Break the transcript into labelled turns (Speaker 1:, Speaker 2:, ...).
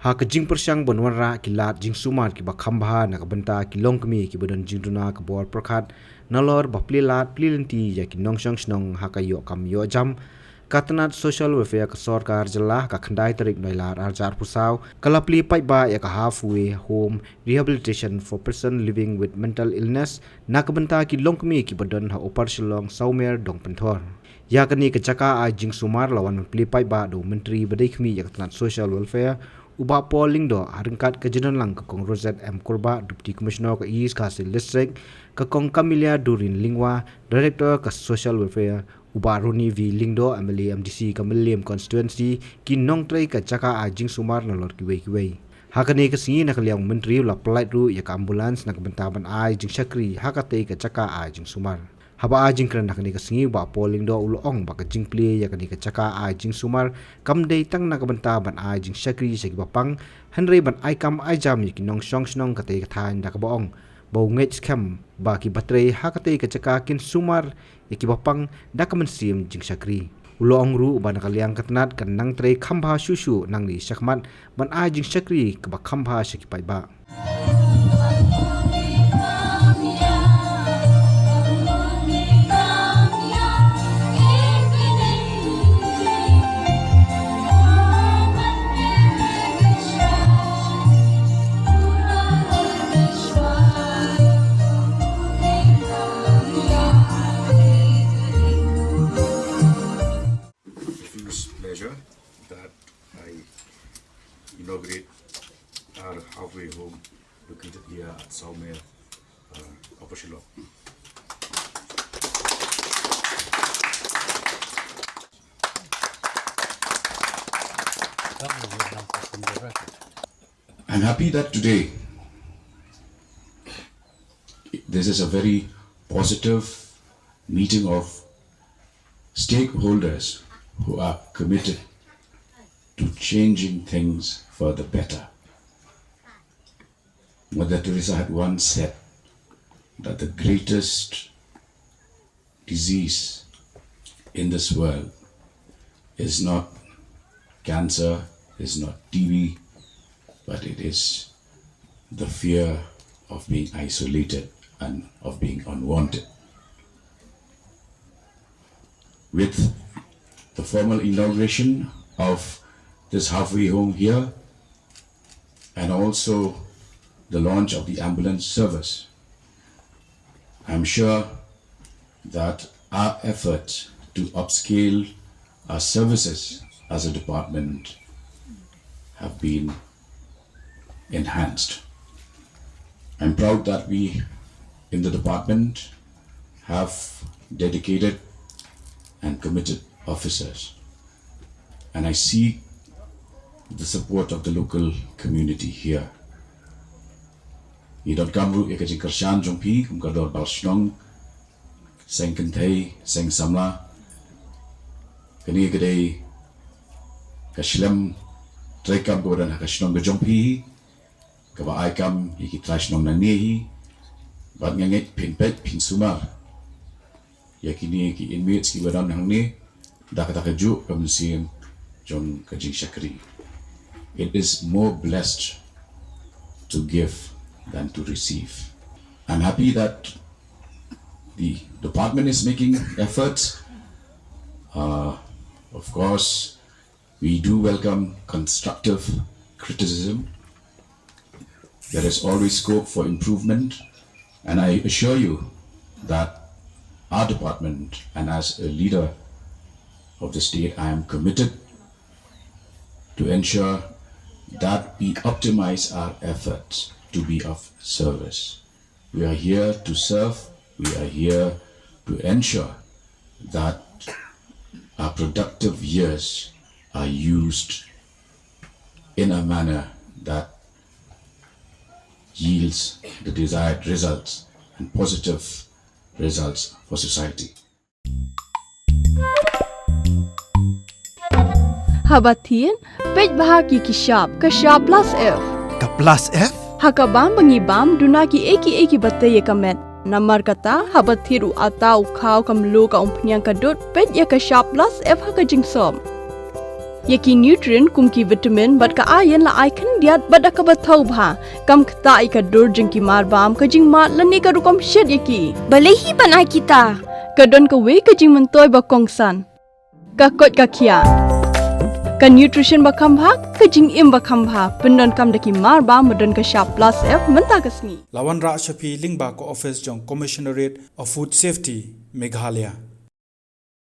Speaker 1: ha ka jing persyang bonwara ki lat jing sumar ki bakhamba na ka banta ki longkmi ki bodon jing duna ka bor Pyrkhat nalor ba pli lat pli lenti ya ki nongsong snong ha ka yo kam yo jam katanat social welfare ka sarkar jala ka khandai tarik noilar arjar pusaw kalapli pai ba ya ka halfway home rehabilitation for person living with mental illness na ka banta ki longkmi ki bodon ha opar Shillong Mail dong penthor ya kani ka chaka a jing sumar lawan pli pai ba do Myntri badai khmi ya katanat social welfare uba polling do haringkat ke jenon lang ka kong Rozet M Korba Deputy Commissioner ka East Kasil District ka kong Camelia Durin Lingwa Director ka Social Welfare uba Roni V Lingdo MLA MDC ka Miliam Constituency ki nong tray ka chaka a jing sumar na lor kiwei hakani ka singi na kalyang Myntri la polite ru ya ka ambulance na ka bentaban ai jing sakri hakate ka chaka a jing sumar haba a jing kran nakani ka singi ba polling do ulong ba ka jing Plie ya kani ka chaka a jing sumar kam dei tang na ka bentaban ai jing sakri se ki bapang hanre ban ai kam ai jam ki nong song snong ka te ka thain da ka baong bo ngech kham ba ki batre hakate ka chaka kin sumar ya ki bapang da ka man sim jing sakri ulong ru ba na kalyang katnat kan nang tre khamba shushu nang ni sakmat ban ai jing sakri ka ba khamba se ki pai ba
Speaker 2: that I inaugurate our halfway home located here at Shillong Mail, Upper Shillong. I'm happy that today this is a very positive meeting of stakeholders who are committed to changing things for the better. Mother Teresa had once said that the greatest disease in this world is not cancer, is not TB, but it is the fear of being isolated and of being unwanted. With the formal inauguration of this halfway home here and also the launch of the ambulance service, I'm sure that our effort to upscale our services as a department have been enhanced. I'm proud that we in the department have dedicated and committed officers, and I see the support of the local community here. Idon kamru ekajing kershan jongpi kumkador balshnong seng Kynthei seng samla kani gede kashlam trekam godan hakashnong jongpi kaba aikam iki trashnong nanehi bat nganget pinpet pin sumar yakini ki inmates ki badan hangni dakata kaju kamsiam jong kajing shakri. It is more blessed to give than to receive. I'm happy that the department is making efforts. Of course, we do welcome constructive criticism. There is always scope for improvement, and I assure you that our department and as a leader of the state, I am committed to ensure that we optimize our efforts to be of service. We are here to serve. We are here to ensure that our productive years are used in a manner that yields the desired results and positive results for society.
Speaker 3: Habatin, pej bahagi kishab, kashab plus F.
Speaker 4: Ka plus F?
Speaker 3: Hakabam bangibam Duna ki eki batte ye kamet. Namar kata habathiru atau khau kamlu ka umpnyang kadut pej ya kashab plus F haka jingsom. Yaki nutrient kumki vitamin bat ka iron la icon diat bat ka bathau bha kam khta ika dur jingki mar bam ka jing mat lani ka rukom shed yaki
Speaker 4: Balehi banai kita.
Speaker 3: ka don ka we ka jing mentoy ba kongsan ka kot ka khia ka nutrition ba kham bha ka jing im ba kham bha pendon kam daki mar bam madon ka sharp plus f menta ka sngi
Speaker 5: Lawan Ra Shafi Lingba ko office jong Commissionerate of Food Safety Meghalaya